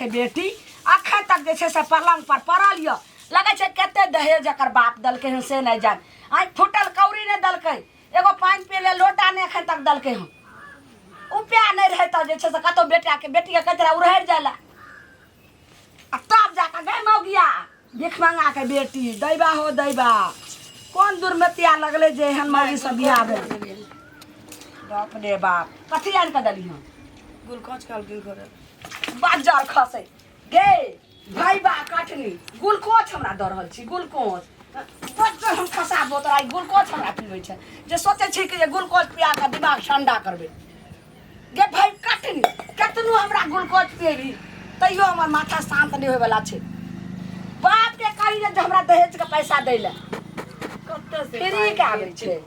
के बेटी अखन तक जे छै से पलंग पर पड़ल य लगे छै कते दहेज एकर बाप दलकै हन से नहीं जान आई फुटल कौड़ी ने दलकै एगो पानी पिए ले लोटा ने अखन तक दलकै हन उपाय नहीं रहे त जे छै से कतो बेटा के बेटी के कचरा उड़हर जाला आ तब जाके गए मौगिया भीख मंगा के बेटी दैबा हो दैबा कौन दुर्मतिया लगले जे हन मौगी से बियाह भेल बाप रे बाप कथी आन के दली हन गुलकोच काल गिल करे बाजार खसे गे भाई बा काटनी गुलकोच हमरा द रहल छी गुलकोच बच्चा हम खसा बोतल आई गुलकोच हमरा पीबै छै जे सोचे छी कि जे गुलकोच पिया के दिमाग ठंडा करबे गे भाई काटनी कतनो हमरा गुलकोच पिएबी तैयो हमर माथा शांत नहीं होय वाला छै बाप के कही जे हमरा दहेज के पैसा दै ले कत्ते से फ्री के आबै छै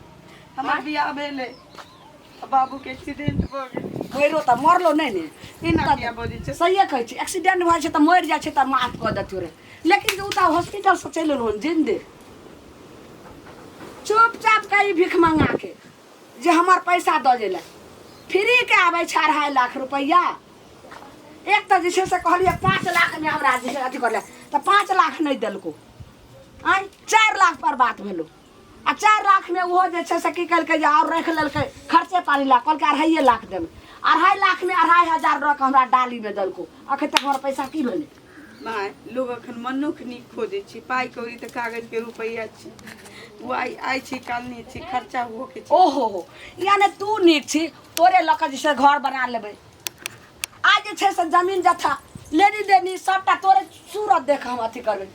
हमर बियाह भेले बाबू के एक्सीडेंट भ गेल मरो त मरलो नहीं ने इना बियाह बोली छै सही कहै छी एक्सीडेंट भ छै त मर जाइ छै त माफ क देतियो रे लेकिन उ त हॉस्पिटल से चलि एलो जिंदे चुपचाप कही भीख मंगा के जे हमार पैसा द देला फ्री के आबै छै 2.5 लाख रुपया एक त जे छै से कहलिए 5 लाख में हमरा जे अथी करले त 5 लाख नहीं देलको आई 4 लाख पर बात भेलो आ 4 लाख में वो जे छै से की कहलकै जे और रख लेलकै खर्चे पानी ला कहलकै 2.5 लाख देब 2.5 लाख में 2.5 रख हमरा डाली में देलको अखन तक हमर पैसा की भेलै माय लोग अखन मनुख नीक खोजे छी पाई कौड़ी त कागज के रुपया छी वो आई छी काल नहीं छी खर्चा हो के छी ओहो हो यानी तू नीक छी तोरे लक जे से घर बना लेबै आज जे छै से जमीन जथा लेनी देनी सबटा तोरे सूरत देख हम अथी करबै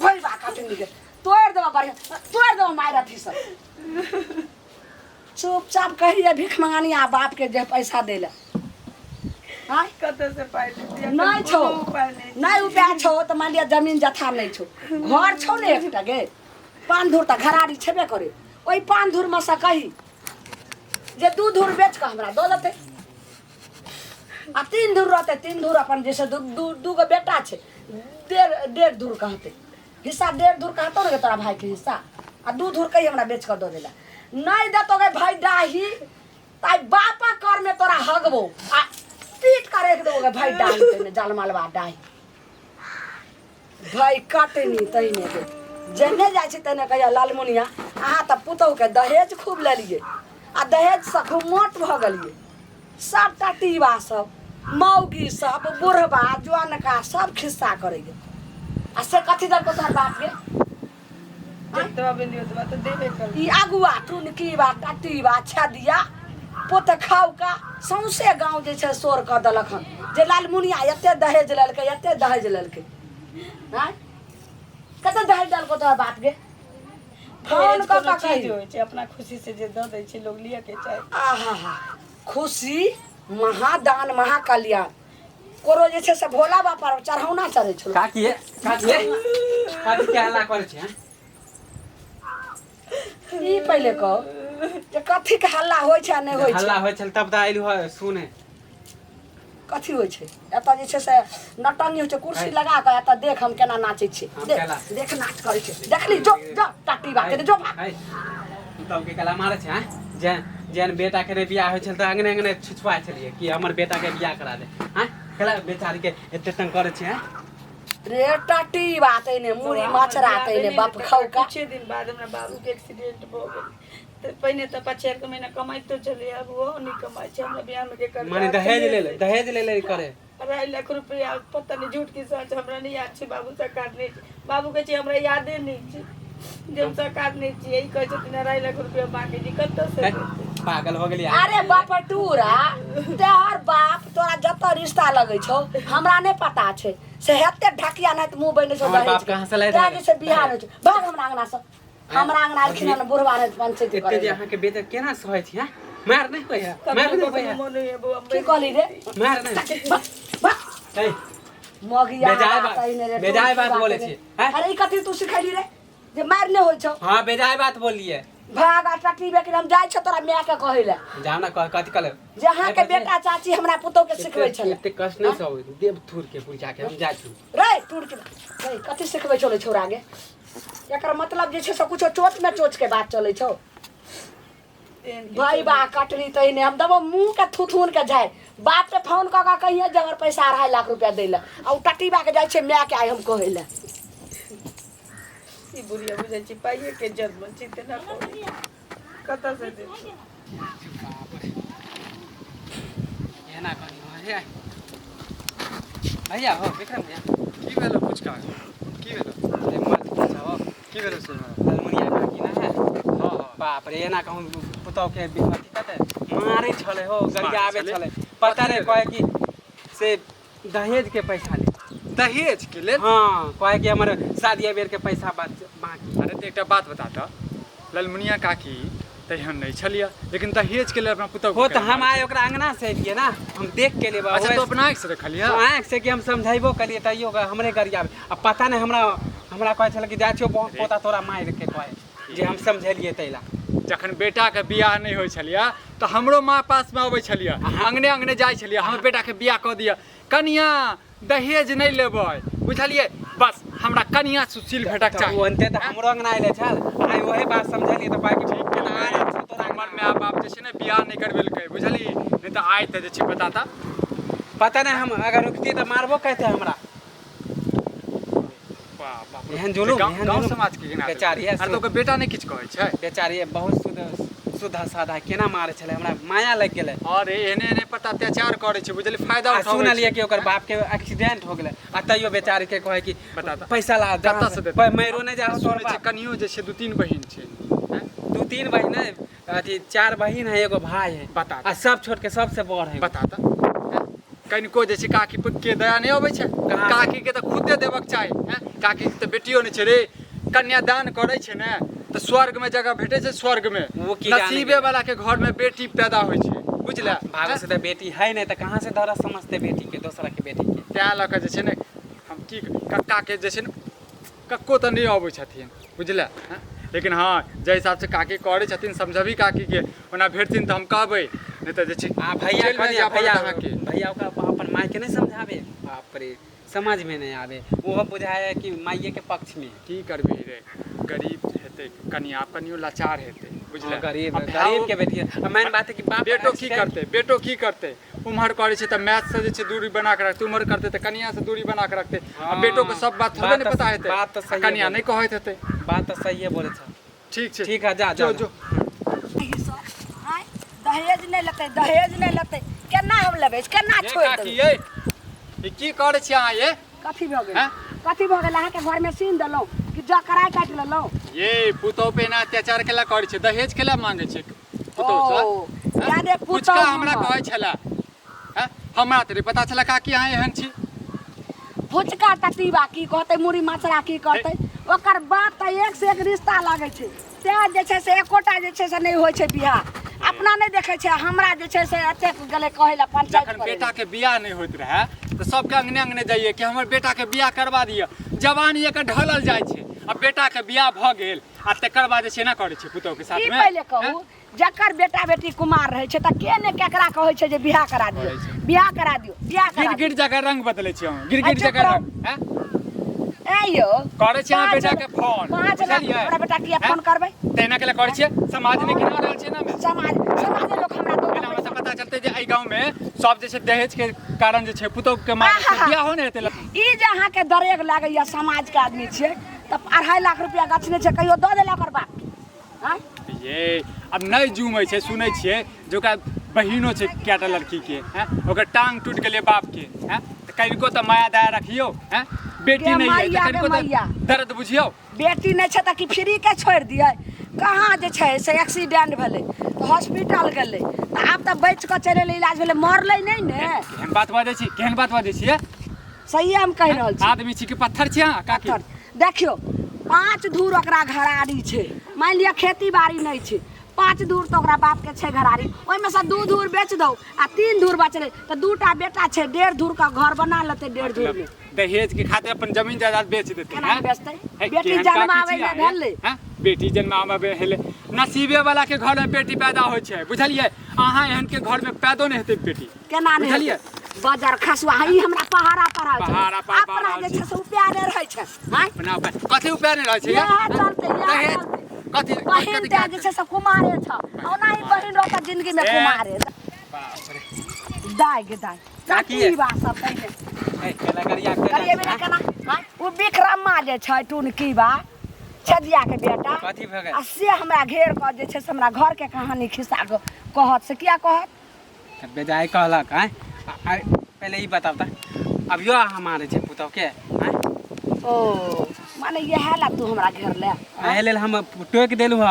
भई बा काटनी के तोड़ देबा बढ़िया तोड़ देबा मार अथी सब चुपचाप कहिए भीख मंगानी आ बाप के जे पैसा देले हां कत्ते से पाई दे नहीं छो नहीं उपाय छो त मान लिया जमीन जथा नहीं छो घर छो ने एकटा गे 5 धुर त घराड़ी छेबे करे ओई 5 धुर में से कही जे 2 धुर बेच के हमरा दो देते आ 3 धुर रहते 3 धुर अपन जैसे दू गो बेटा छे 1.5 धुर कहते हिस्सा 1.5 धुर कहतो ने तोरा भाई के हिस्सा आ 2 धुर कही हमरा बेच कर दो देला नहीं देतो गे भाई डाही ताई बापा कर में तोरा हगबो आ पीट कर एक दोगे भाई डाही तेने जाल मालवा डाही भाई काटनी तईने के जेने जाय छै तने कहिया लालमुनिया अहाँ त पुतौ के दहेज खूब लेलिए आ दहेज से खूब मोट भ गेलिए सब टटीबा सब मौगी सब बुढ़बा जवानका सब खिस्सा करेगे आ से कथी दर को तोहर बाप के जतवा बेलियो तवा त देबे कर ई अगुआ टुनकी बा टटीबा छदिया पोत खाउ का सौंसे गांव जे छै शोर क देलक हन जे लालमुनिया एते दहेज लेलकै हां कते दहेज डाल को तोहर बाप के फोन क के कही होय छै अपना खुशी से जे द दै छै लोग लिया के चाहे आहा खुशी महादान महाकल्याण कोरो जे छै से भोला बाबा पर चढ़ौना चढ़ै छै काकी के हल्ला करे छै ई पहिले कह जे कथी के हल्ला होय छै नै होय छै हल्ला होय छल तब त आइलु है सुने कथी होय छै एत जे छै से नटनी होय छै कुर्सी लगा के एत देख हम केना नाचै छी देख नाच करै छै देखली जो जो टाटी बाके जो तब के कला मारे छै जेन बेटा के बियाह होय छल त अंगने छुछुआ छलिए कि हमर बेटा के बियाह करा दे हां कला बेचारी के एते तंग करे छै रे टाटी बात ने मुड़ी माछरा तैने बाप खाउ का कुछ दिन बाद हमरा बाबू के एक्सीडेंट भ गेल त पहिने त 5-6 महीना कमाई तो चले अब वो नहीं कमाई छै हमरा बियाह में के कर माने दहेज ले करे 2.5 लाख रुपया पता नहीं झूठ की सच हमरा नहीं याद छै बाबू सरकार नहीं बाबू के छै हमरा यादे नहीं छै जब सरकार नहीं छै यही कह छै 2.5 लाख रुपया बाकी दिक्कत से पागल हो गेली अरे बाप टूरा तोहर बाप तोरा जत रिश्ता लगै छौ हमरा नहीं पता छै से हेते ढकिया नहीं त मुंह बने छौ हमर बाप कहां से लै दे से बिहार छै भाग हमरा अंगना से हमरा अंगना आखिन न बुढ़वा ने पंचायत करे एते जे अहाँ के बेटा केना सहै छी मार नहीं होय मार नहीं होय की कहली रे मार नहीं ए मगिया बेजाय बात बोले छी अरे ई कथि तू सिखैली रे जे मार नहीं होय छौ हां बेजाय बात बोलिए भागा टटी बेकर हम जाय छ तोरा माय के कहैला जाओ ना कथि कले जहां के बेटा चाची हमरा पुतौ के सिखबै छले एते कष्ट नहीं सब देव थूर के पूजा के हम जाय छु रे टूर के रे कथि सिखबै छले छोरा गे एकर मतलब जे छै सब कुछ चोच में चोच के बात चलै छौ भाई बा कटनी तइने हम दबो मुंह के थुथुन के जाय बाप के फोन कऽ के कहिए जबर पैसा 2.5 लाख रुपया दै लए आ उ टटीबा के जाइ छै माय के आइ हम कहै लए ई बुढ़िया बुझै छी पाइए के जन्म चिते ना कतऽ से दे एना कहियो हे भैया हो विक्रम भैया की भेलो पुचका की भेलो अरे मत पूछो की भेलो से हरमुनिया काकी ना है हां हां बाप रे एना कहूँ पुतौ के अथी कते मारे छले हो गरियाबे छले पता नहीं कहे कि से दहेज के पैसा ले दहेज के लेल हाँ कहे कि हमर शादी बेर के पैसा बाकी अरे तो एकटा बात बता तो ललमुनिया काकी तहन नहीं छलिया लेकिन दहेज के लिए अपना पुतौ हो तो हम आए ओकरा अंगना से एलिए ना हम देख के लिए अच्छा तो अपना आँख से देखलिया तो आँख से कि हम समझाइबो कलिए तैयो हमरे गरियाबे अब पता नहीं हमरा कहे छले कि जा छियो पोता तोरा मार के कहे जे हम समझलिए तैला जखन बेटा के बियाह नहीं होय छलिया तो हमरो माँ पास में अबै छलिया अंगने अंगने जाय छलिया हमर बेटा के बियाह कऽ दिया कनिया दहेज नहीं लेबै बुझलिए बस हमरा कनिया सुशील भेटक चाहिए ओनते तो हमरो अंगना आइले छल आइ वही बात समझलिए तो बाकी ठीक के ना आए तोरा हमर माय बाप जे छै ने बियाह नहीं करबेलकै बुझली नहीं तो आइ त जे छै बताता पता नहीं हम अगर रुकती तो मारबो कहते हमरा एहन जुलूम गांव समाज के बेचारी है अरे तो बेटा नहीं किछ कहै छै बेचारी बहुत सुधा साधा केना मारे छले हमरा माया लग गेले अरे एने एने पर अत्याचार करे छै बुझली फायदा उठाबै सुनलिए कि ओकर बाप के एक्सीडेंट हो गेले आ तैयो बेचारी के कहे कि बताता पैसा ला कत्ता से देतै मैरो नहीं जा सुनै छै कनियो जे छै 2-3 बहिन छै 2-3 बहिन है अथी 4 बहिन है एगो भाई है बता आ सब छोड़ के सबसे बड़ है बताता कनिको जे छै काकी के दया नहीं अबै छै काकी के तो खुदे देबक चाही काकी के तो बेटियो नहीं छै रे कन्यादान करे छै ने तो स्वर्ग में जगह भेटे छै स्वर्ग में वो की नसीबे वाला के घर में बेटी पैदा होय छै बुझला भागो से तो बेटी है नहीं तो कहाँ से धरा समझते बेटी के दूसरा के बेटी के त्या लऽ के जे छै ने हम की कक्का के जे छै ने कक्को तो नहीं अबै छथिन बुझला लेकिन हाँ जे हिसाब से काकी करे छथिन समझबी काकी के ओना भेटथिन तो हम कहबै नहीं तो जे छै भैया भैया अपन माय के नहीं समझावे बाप रे समझ में नहीं आवे वो बुझाए कि माइये के पक्ष में की करबी रे गरीब हेतै कनियो लाचार हेतै बुझला गरीब के बेटी मेन बात है कि बाप बेटो की करते उम्र करे छै त मैथ से जे छै दूरी बना के रखते उम्र करते त कनिया से दूरी बना के रखते अब बेटो को सब बात थोड़े नहीं पता हेतै बात तो सही कनिया नहीं कहैत हेतै बात तो सही है बोले छ ठीक है जा जो दहेज नहीं लेते केना हम लेबै केना छोड़ काकी ये की करे छी अहाँ ये कथी भ गेल कथी भ गेल अहाँ के घर में सीन देलौ कि जा कराय काट लेलौ ये पुतौ पे ना अत्याचार केला करे छै दहेज केला मांगे छै पुतौ से यादे पुतौ हमरा कहै छला हमरा तरी पता छला काकी अहाँ एहन छी फुचका टटीबा की कहते मुड़ी माछरा की कहते ओकर बात त एक से एक रिश्ता लागे छै ते जे छै से एकोटा जे छै से नहीं होय छै बियाह अपना नहीं देखे छै हमरा जे छै से एते गले कहैला पंचायत जखन बेटा के बियाह नहीं होइत रहे तो सबके अंगने अंगने जाइए कि हमर बेटा के बियाह करवा दिया जवानी एक ढलल जाय छै अब बेटा के बियाह भ गेल आ तकर बाद जे छै ना करे छै पुतौ के साथ में ई पहले कहू जकर बेटा बेटी कुमार रहे छै त के ने केकरा कहै छै जे बियाह करा दियो बियाह करा दियो गिर जगह रंग बदले छी हम गिर जगह रंग एयो करे छी अहाँ बेटा के फोन 5 लाख हमरा बेटा के फोन करबै तेना के करे छी समाज में गिना रहल छै ना समाज लोग हमरा दो हमरा से पता चलते जे एई गांव में सब जे छै दहेज के कारण जे छै पुतौ के मार के बियाह हो नै हेतै ई जे अहाँ के दरेग लागैया समाज के आदमी छियै त 2.5 लाख रुपया गछने छै कहियो दऽ देला ओकर बाप हां ये अब नहीं जूमै छै सुनै छियै जोका बहिनो छै केटा लड़की के ओकर टांग टूट गेलै बाप के त कनिको त माया दया रखियो बेटी नहीं है त कनिको त दर्द बुझियो बेटी नहीं छै त कि फ्री के छोड़ दियै कहाँ जे छै से एक्सीडेंट भेलै तो हॉस्पिटल गेलै त आब त बच के चले इलाज भेलै मरलै नहीं ने केहन बात बाजै छी सही हम कह रहल छी आदमी छी कि पत्थर छी अहाँ काकी देखियो 5 धूर ओकरा घरारी छै मान लिया खेती बाड़ी नहीं छै 5 धूर तो ओकरा बाप के छै घरारी ओइ में से 2 धूर बेच दो आ 3 धूर बचले तो 2टा बेटा छै 1.5 धूर का घर बना लेते 1.5 धूर में दहेज के खातिर अपन जमीन जायदाद बेच देते केना बेचतै बेटी जन्मावे ले भेलै बेटी जन्मावे भेलै नसीबे वाला के घर में बेटी पैदा होय छै बुझलिए अहाँ एहन के घर में पैदो नहीं हेतै बेटी केना नहीं बुझलिए बाजार खसुआ ई हमरा पहाड़ा पर अपना जे छै से उपाय रहै छै हां अपना कथि उपाय नहीं रहै छै ये चलते दहेज कथि बहिन जे छै से कुमारे छ ओना ही बहिन रहता जिंदगी में कुमारे बाप रे दाय गे दाय काकी बा सब पहिले ए केला करिया करिए बेटा केना हां ओ विक्रमा जे छै टुनकी बा छदिया के बेटा कथी भ गेल आ से हमरा घेर क जे छै से हमरा घर के कहानी खिस्सा कहत से किया कहत बेजाय कहलक हैं पहले ही बताओ त अब यो हमारे छे पुतौ के हैं ओ माने ये है ला तू हमरा घेर ले एहे लेल हम टोक देलु ह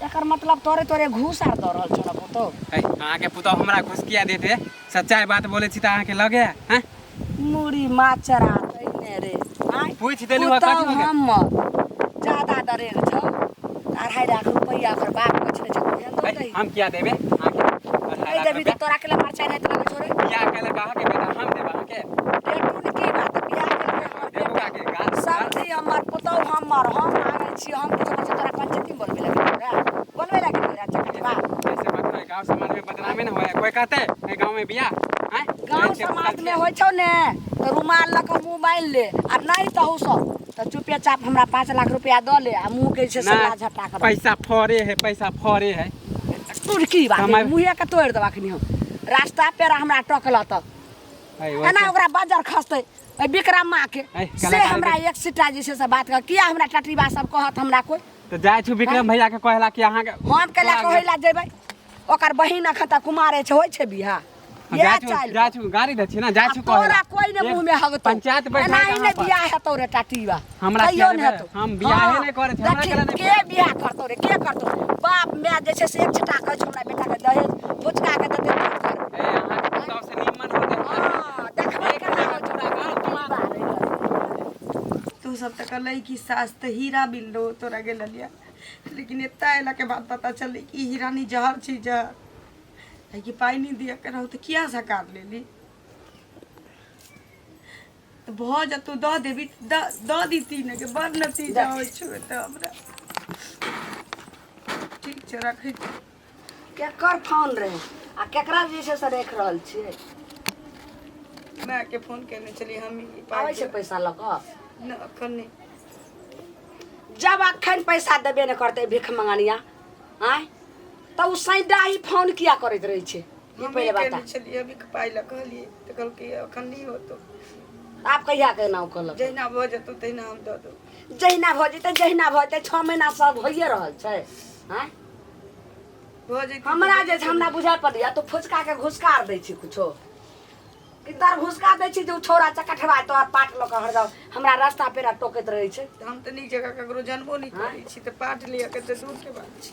एकर मतलब तोरे घूस आर द रहल छ पुतो अहाँ के पुतौ हमरा घुस किया देते सच्चाई बात बोले छी त अहाँ के लगे हैं मुड़ी माचरा तइने रे हां पूछ देलु ह कथी भ गेल हम ज्यादा दरे छ 2.5 लाख रुपया पर बाप पछले छ हम क्या देबे अहाँ के ए देबी त तोरा के मरचाई नहीं लगे छोरे बियाह केले कहा के बेटा हम देबा अहाँ के टुन की बात बियाह देबा के गाल सब थी हमर पुतौ हम मांगे छी हम कुछ बच्चा तोरा पंचायती बोलबे लगे तोरा चकटवा ऐसे बात है गांव समाज में बदनामी न होए कोई कहते है गांव में बियाह हैं गांव समाज में होय छौ ने तो रुमाल ल के मुंह बांध ले आ नहीं तो हु सब तो चुपे चाप हमरा 5 लाख रुपया द ले आ मुंह के से सला झटा कर पैसा फरे है तुरकी बात मुंह के तोड़ देबा खनी हम रास्ता पे हमरा टकला त एना ओकरा बाजार खसते ए विक्रमा के से हमरा एक सिटा जे से बात कर किया हमरा टटरीबा सब कहत हमरा कोई तो जाय छु विक्रम भैया के कहला कि अहाँ के हम केला कहैला जेबै ओकर बहिन अखता कुमारे छै होय छै बियाह जा छु गाड़ी दै छी ना जा छु कहला तोरा कोई ने मुंह में हगतो पंचायत बैठा नहीं ने बियाह है तोरे टाटीबा हमरा कहियो ने हेतो हम बियाह नहीं करे छै हमरा केला के बियाह करतो रे के करतो बाप मैं जे छै से एक छटा कहै छै हमरा बेटा के दहेज भुचका के देते ए अहाँ के गांव से निमन होते हां देखबे केना हो छोरा तू सब तक लड़की सास त हीरा बिल्लो तोरा गेल लिया लेकिन एता एला के बाद पता चल कि हीरा नहीं जहर छी जहर है कि पाई नहीं दिया कर तो किया सकार ले ली तो बहुत जब तू द देवी द दी तीन के बड़ नतीजा होय छ त हमरा ठीक छ रखै केकर फोन रे आ केकरा जे छै से देख रहल छी मैं के फोन करने चली हम आबै छै पैसा ल क न अखन नहीं जब अखन पैसा देबे न करते भिख मंगानिया आय तो उ सैडा ही फोन किया करत रही छे ये पहले बता चलिए अभी पाई ल कहलिए त कल के अखन नहीं हो तो आप कहिया के नाम कहल जहिना भ जतो तहिना हम द दो जहिना भ जेते जहिना भ जेते 6 महीना सब होइए रहल छै हैं भ जेते हमरा जे हमरा बुझा पड़िया तो फुचका के घुसकार दै छी कुछो कि दर घुसका दै छी जो छोरा चकठवा तो पाट ल के हर जाओ हमरा रास्ता पेरा टोकैत रहे छै हम त नीक जगह ककरो जानबो नहीं करै छी त पाठ लिया के त दूर के बात छी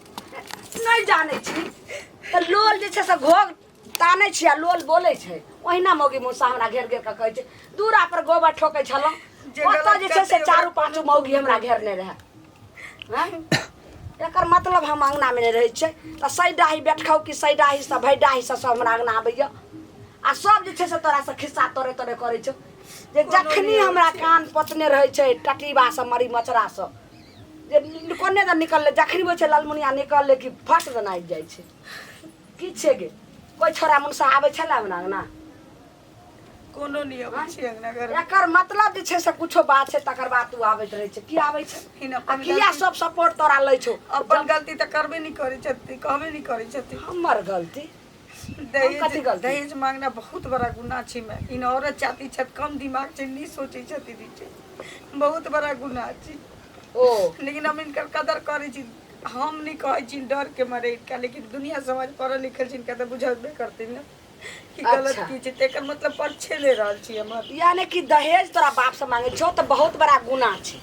नहीं जाने छी त लोल जे छै से घोग ताने छी आ लोल बोले छै ओहिना मौगी मुसा हमरा घेर घेर के कहै छै दूरा पर गोबर ठोकै छलो ओत जे छै से चारू पांचू मौगी हमरा घेरने रहे हैं एकर मतलब हम अंगना में रहे छै त सैडाही बैठौ कि सैडाही से भैडाही से सब हमरा अंगना आबैया आ सब जे छै से तोरा से खिस्सा तोरे तोरे करै छौ जे जखनी हमरा कान पचने रहे छै टटीबा से मरी मचरा से जे कोने द निकलले जखनी वो छै लालमुनिया निकलले कि फट दना आबि जाइ छै की छै गे कोई छोरा मुनसा आबै छला अंगना कोनो नहीं आबै छी अंगना घर एकर मतलब जे छै से कुछो बात छै तकर बाद तू आबैत रहे छै की आबै छै आ किया सब सपोर्ट तोरा लै छौ अपन गलती त करबे नहीं करै छथि कहबे नहीं करै छथि हमर गलती दहेज मांगना बहुत बड़ा गुनाह छी मैं इन औरत चाहती छत कम दिमाग से नहीं सोचे छथि दीचे बहुत बड़ा गुनाह छी ओ लेकिन हम इनकर कदर करे छी हम नहीं कहै छी डर के मारे इनका लेकिन दुनिया समाज पढ़ल लिखल छी इनका त बुझबे करते न कि गलत की छै तेकर मतलब पछे ले रहल छी हमर यानी कि दहेज तोरा बाप से मांगे छौ त बहुत बड़ा गुनाह छै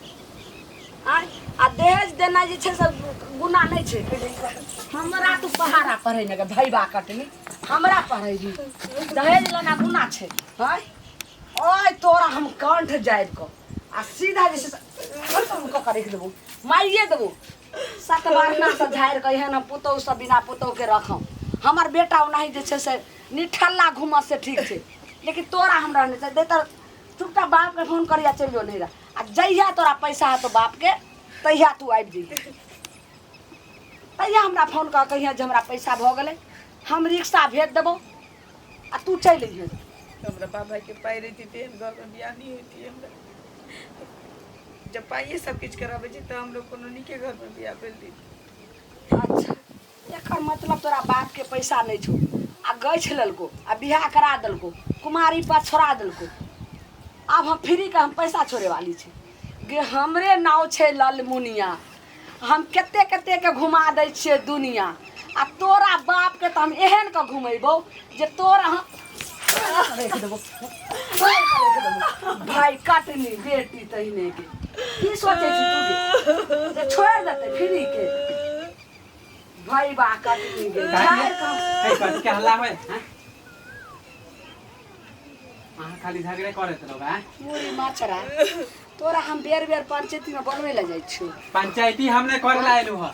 आ दहेज देना जे छै से गुनाह नहीं छै हमरा तू पहाड़ा पढ़े न भैबा कटनी हमरा पढ़े दी दहेज लेना गुनाह छै हैं ओए तोरा हम कंठ जाइब को आ सीधा जे छै हमको करे के देबो मारिए देबो सतवारना से झाड़ के एहन पुतौ सब बिना पुतौ के रखम हमर बेटा ओनाही जे छै से निठल्ला घुमत से ठीक छै लेकिन तोरा हमरा नहीं छै देतर चुपटा बाप के फोन करिया चलियो नहीं रहा आ जहिया तोरा पैसा है तो बाप के तहिया तू आबि जइहे तहिया हमरा फोन कर कहिया जे हमरा पैसा भ गेलै हम रिक्शा भेज देबो आ तू चल अइहे हमरा बाप भाई के पाई रहती थे घर में बियाह नहीं होती हमरा जब पाइए सब कुछ कराबे छी त हम लोग कोनो नीके घर में बियाह भेल दी अच्छा एकर मतलब तोरा बाप के पैसा नहीं छौ आ गई छलको आ बियाह करा दलको कुमारी पर छोड़ा दलको अब हम फ्री का हम पैसा छोड़े वाली छे गे हमरे नाव छे ललमुनिया हम केते केते के घुमा दै छियै दुनिया आ तोरा बाप के तो हम एहन के घुमेबो जे तोरा हम देख देबो भाई काटनी बेटी तहिने के की सोचे छी तू के जे छोड़ देते फ्री के भाई बा काटनी के झाड़ का कथी के हल्ला होय हैं खाली झगड़े करत रहो बा मुरी माछरा तोरा हम बेर बेर पंचायती में बनवे ले जाई छु पंचायती हमने कर लाइलु ह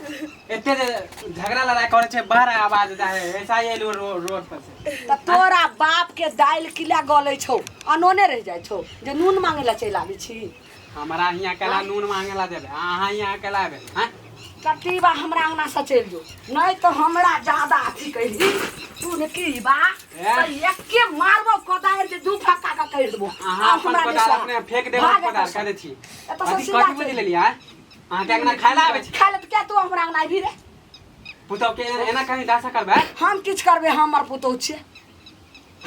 एते झगड़ा लड़ाई करे छे बाहर आवाज जाए ऐसा ही एलु रोड पर से त तोरा बाप के दाइल किला गलै छौ अनोने रह जाय छौ जे नून मांगे ला चल आबी छी हमरा हियां केला नून मांगे ला देबे अहाँ हियां केला आबे हैं कटीबा हमरा अंगना से चल जो नहीं तो हमरा ज्यादा अथी कहली तू ने की बा तो एक के मारबो कोदार जे दू फक्का का कर देबो अहाँ अपन कोदार अपने फेंक देबो कोदार करे छी अथी कथि बुझ लेलिया अहाँ के अंगना खाइला आबे छी खाइला त क्या तू हमरा अंगना भी रे पुतौ के एना कहीं दासा करबे हम किछ करबे हमर पुतौ छे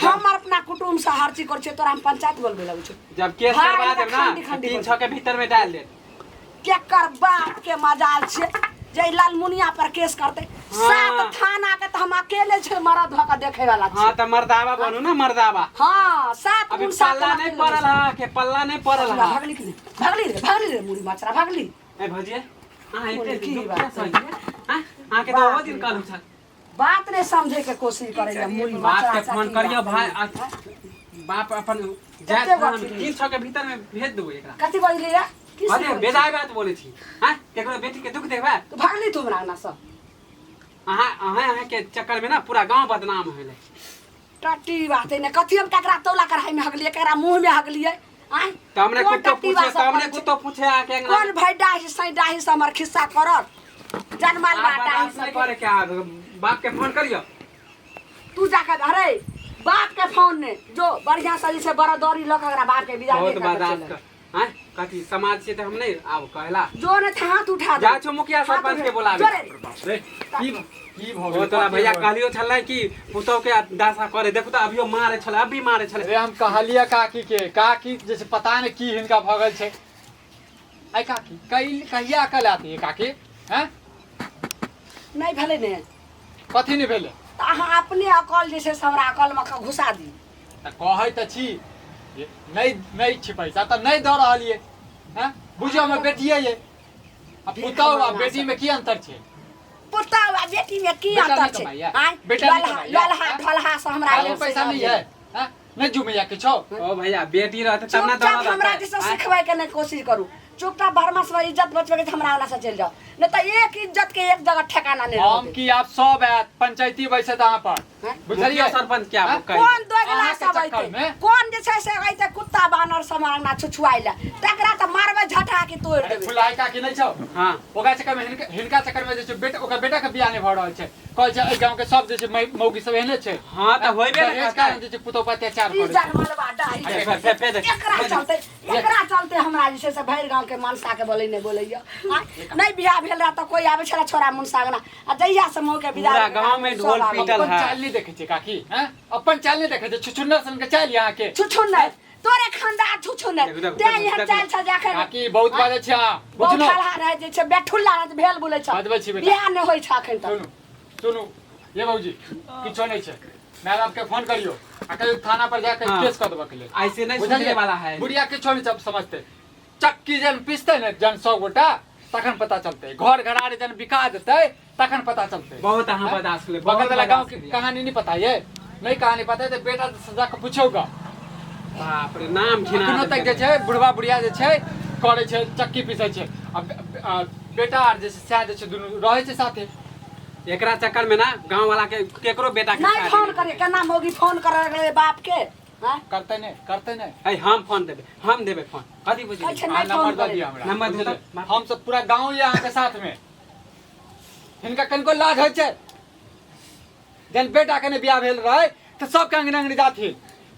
हम अपना कुटुंब से हर चीज कर छे तोरा हम पंचायत बोलबे लागू छे जब केस करवा देब ना 3-6 के भीतर में डाल दे के कर बाप के मजाल छे जे लालमुनिया पर केस करते सात थाना के त हम अकेले छे मरद भ के देखे वाला छे हां त मर्दावा बनू ना मर्दावा हां सात अभी पल्ला नहीं पड़ल हा के पल्ला नहीं पड़ल हा भागली रे मुरी माचरा भागली ए भजिए हां एते की बात सही हां आ के तो वो दिन कहलु छ बात ने समझे के कोशिश करे जा मुरी माचरा बाप के फोन करियो भाई बाप अपन जात 3-6 के भीतर में भेज देबो एकरा कथि बजली रे अरे बेदाय बात बोले छी हां केकरो बेटी के दुख देखबा तो भागली तू हमरा ना सब अहाँ के चक्कर में ना पूरा गांव बदनाम होले टट्टी बात है ने कथि हम ककरा तौला कराई में हगलिए ककरा मुंह में हगलिए आय त हमने कुत्तो पूछे आके कौन भाई डाही सही डाही से हमर खिस्सा करत जनमाल बा डाही से करे क्या बाप के फोन करियो तू जाके अरे बाप के फोन ने जो बढ़िया सही से बड़ा दौरी ल ककरा बाप के बिदा बहुत बर्दाश्त कर हैं कथी समाज से त हम नहीं आब कहला जो ने हाथ उठा जा छो मुखिया सरपंच के बुलावे रे की भ ओ तोरा भैया कहलियो छलै कि पुतौ के दासा करे देखु त अभियो मारे छलै अभी मारे छलै अरे हम कहलिया काकी के काकी जैसे पता नहीं की हिनका भगल छे आई काकी कहिया अकल आती है काकी हैं नहीं भेले ने कथी नहीं भेले त अहाँ अपने अकल जैसे हमरा अकल में घुसा दी त कहै त छी नहीं छी पैसा त नहीं द रहलिए हैं बुझो हम बेटिए ये अब पुतौ आ बेटी में की अंतर छे पुतौ आ बेटी में की अंतर छे आय ललहा ढलहा से हमरा पैसा नहीं है हैं नहीं जुमिया के छो ओ भैया बेटी रहत तब ना चुपचाप हमरा जैसे सिखवाए के नहीं कोशिश करू चुपचाप भरमास में इज्जत बचवे के हमरा वाला से चल जाओ नहीं तो एक इज्जत के एक जगह ठिकाना नहीं हम रहोगे की आप सब बात पंचायती बैसे तहां पर बुझलिए सरपंच क्या कहे कौन दोगला अहाँ के सब चक्कर आइते में? कौन जे छै से आइते कुत्ता बानर समांगना छुछुआइला तकरा त मारबे झटा के तोड़ अरे देबे फुलाई काकी नहीं छौ हां ओकरा चक्कर में हिनका चक्कर में जे छै बेटा ओकर बेटा के बियाह नहीं भ रहल छै कहै छै ए गांव के सब जे छै मौगी सब एहने छै हां त होइबे दहेज ना कारण जे छै पुतौ पर अत्याचार ई करे जनमलवा डाही एकरा चलते हमरा जे छै से भैर गांव के मनसा के बोलै ने बोलैया नहीं बियाह भेल रहा त कोई आबे छला छोरा मुनसागना आ जइया से मौ के विदा पूरा गांव में ढोल पीटल अपन है चाल नहीं देखे छै काकी हैं अपन चाल नहीं देखे छै छुछुन्ना सन के चाल यहां के छुछुन नहीं तोरे खानदार छुछुन नहीं ते यहाँ चाल छ जाके काकी बहुत बाजे छै बहुत बुझनो खलहा रहे जे छै बेठुल्ला रहे भेल बोलै छ बजबै छी बेटा बियाह नहीं होय छ अखन तक सुनू ये बाबूजी किछो नहीं छै मैं आपके फोन करियो आ कहियो थाना पर जाके हाँ। केस कर देबा के लिए ऐसे नहीं बुझलिए? सुनने वाला है बुढ़िया किछो नहीं सब समझते चक्की जन पिसते ने जन 100 गोटा तखन पता चलते घर घरारे जन बिका देते तखन पता चलते बहुत अहाँ बर्दाश्त ले बगल वाला गांव की कहानी नहीं पता ये नहीं कहानी पता है तो बेटा से सजा के पूछोगा बाप रे नाम घिना अखनो तक जे छै बुढ़वा बुढ़िया जे छै करे छै चक्की पीसै छै अब बेटा आर जे छै जे छै दुनू रहै छै साथे एकरा चक्कर में ना गांव वाला के केकरो बेटा के नहीं फोन करे केना मोगी फोन करे बाप के हैं करते नहीं है हम फोन देबे हम देबे फोन कथी बुझली अच्छा, हाँ, नहीं नंबर फोन दे करे। दिया हमरा नंबर दे दो। हम सब पूरा गांव ये अहाँ के साथ में हिनका कनको लाज होइ छै जन बेटा के ने बियाह भेल रहे त सब के अंगने अंगने जाथिन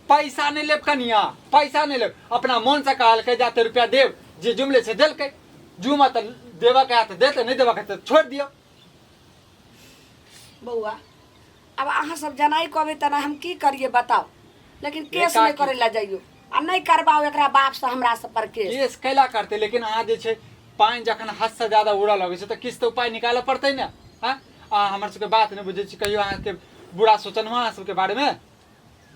पैसा नहीं लेब कनिया पैसा नहीं लेब अपना मन से कहल के जाते रुपया देव जे जुमले से देल के जुमा त देवा के हाथ देते नहीं देवा के त छोड़ दियो बउआ अब अहाँ सब जनाई कहबे तना हम की करिए बताओ, लेकिन केस नहीं करे ला जाइयो आ नहीं करबाओ एकरा बाप से हमरा सब पर केस कैला करते, लेकिन अहाँ जे छै पानि जखन हद से ज्यादा उड़ऽ लगे छै तऽ किछु तऽ उपाय निकालऽ पड़तै ने। हाँ अहाँ हमर सबके बात नहि बुझै छी, कहियो अहाँके बुरा सोचलहुँ अहाँ सबके बारे में,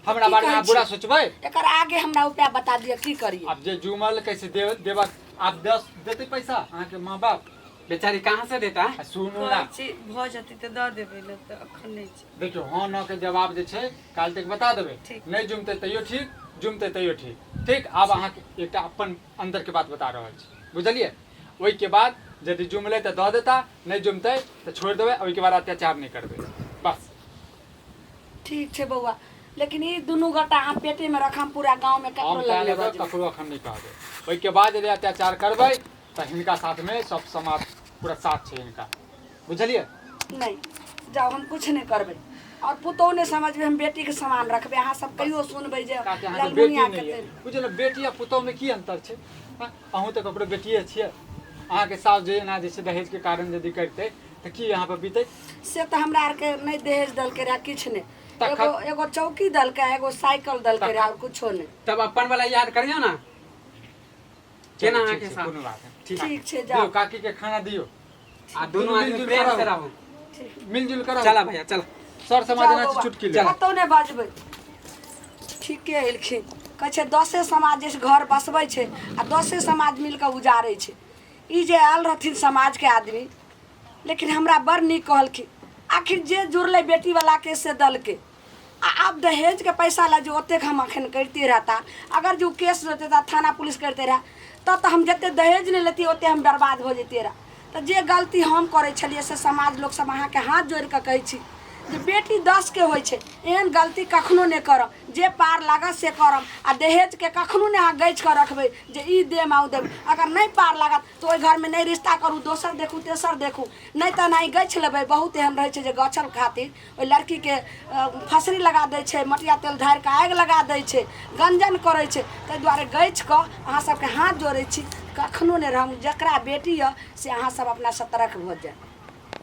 हमरा बारे में अहाँ बुरा सोचबै। एकर आगे हमरा उपाय बता दिया की करिए। अब जे जुमल कैसे देबक, आप 10 देते पैसा अहाँके माँ बाप, बेचारी कहाँ से देता है? सुनू ना भऽ जेतै तऽ दऽ देबै, नहि तऽ अखन नहि छै। देखियो हाँ न के जवाब जे छै काल्हि तक बता देबै, ठीक। नहीं जुमते तैयो ठीक, जुमते तैयो ठीक। ठीक, आब अहाँके एकटा अपन अंदर के बात बता रहल छी, बुझलिए। ओहि के बाद यदि जुमले तऽ दऽ देता, नहीं जुमते तऽ छोड़ देबै, ओहि के बाद अत्याचार नहीं करबै, बस। ठीक छै बउआ, लेकिन ई दुनू गोटा अहाँ पेटे में रखम, पूरा गांव में ककरो हम कह लगले लेबै, ककरो अखन नहीं कहबै। ओहि के बाद यदि अत्याचार करबै तऽ हिनका साथ में सब समाज पूरा साथ छै हिनका, बुझलिए। नहीं जाओ, हम कुछ नहीं करबै और पुतौ ने समझबे, हम बेटी के समान रखबे। अहाँ सब कहियो सुनबै जे काटे अहाँके बेटी ललमुनिया नहीं है, के बुझल बेटी आ पुतौह में की अंतर छै? अहूँ तऽ ककरो बेटिए छियै। अहाँके सास जे एना जे छै दहेज के कारण यदि करतै तऽ की यहाँ पर बीतै? से तो हमरा आर के नहीं दहेज दलके रहा, किछ नहीं। तखन- एगो चौकी दलके, एगो साइकिल दलके रहा, और कुछो नहीं। तब अपन वाला याद करियो ना, केना चलू, अहाँ ठीक के छै, साथ कोनो बात नहीं। ठीक छै दियौ जाओ। काकी के खाना दियो, आ दोनों आदमी मिलजुल प्रेम करब। से रहू। मिलजुल कर। चला भैया चला। सर समाज जाओ एना बौआ, चुटकी ले। कतौ नहीं बजबै। ठीके एलखिन, कहै छै 10 समाज जैसे घर बसबै छै आ 10 समाज मिलके उजारै छै। ई जे आयल रहथिन समाज के आदमी, लेकिन हमरा बड़ नीक कहलखिन। आखिर जे जुड़ले बेटी वाला के से दल के, अब दहेज के पैसा ला जो ओतेक हम अखन करते रहता, अगर जो केस रहते था थाना पुलिस करते रहा, तब तो हम जते दहेज नहीं लेती ओते हम बर्बाद हो जेते रहा। तो जे गलती हम करे छलिए से समाज लोग सब अहाँ के हाथ जोड़ के कहै छी जे बेटी 10 के होइ छै, एहन गलती कखनो नहीं करब। जे पार लागत से करब, आ दहेज के कखनो नहीं अहाँ गैच कर रखबै जे ई देम आउ देब। अगर नहीं पार लागत तो ओहि घर में नहीं रिश्ता करू, दोसर देखू तेसर देखू, नहीं तो नहीं गैछ लेबै। बहुत एहन रहे छै जे गछल खातिर ओहि लड़की के फसरी लगा दै छै, मटिया तेल ढारि के आगि लगा दै छै, गंजन करे छै। ताहि दुआरे गैछ कऽ अहाँ सबके हाथ जोड़ै छी, कखनो नहीं रहम। जकरा बेटी है से अहाँ सब अपना सतर्क भऽ जाए।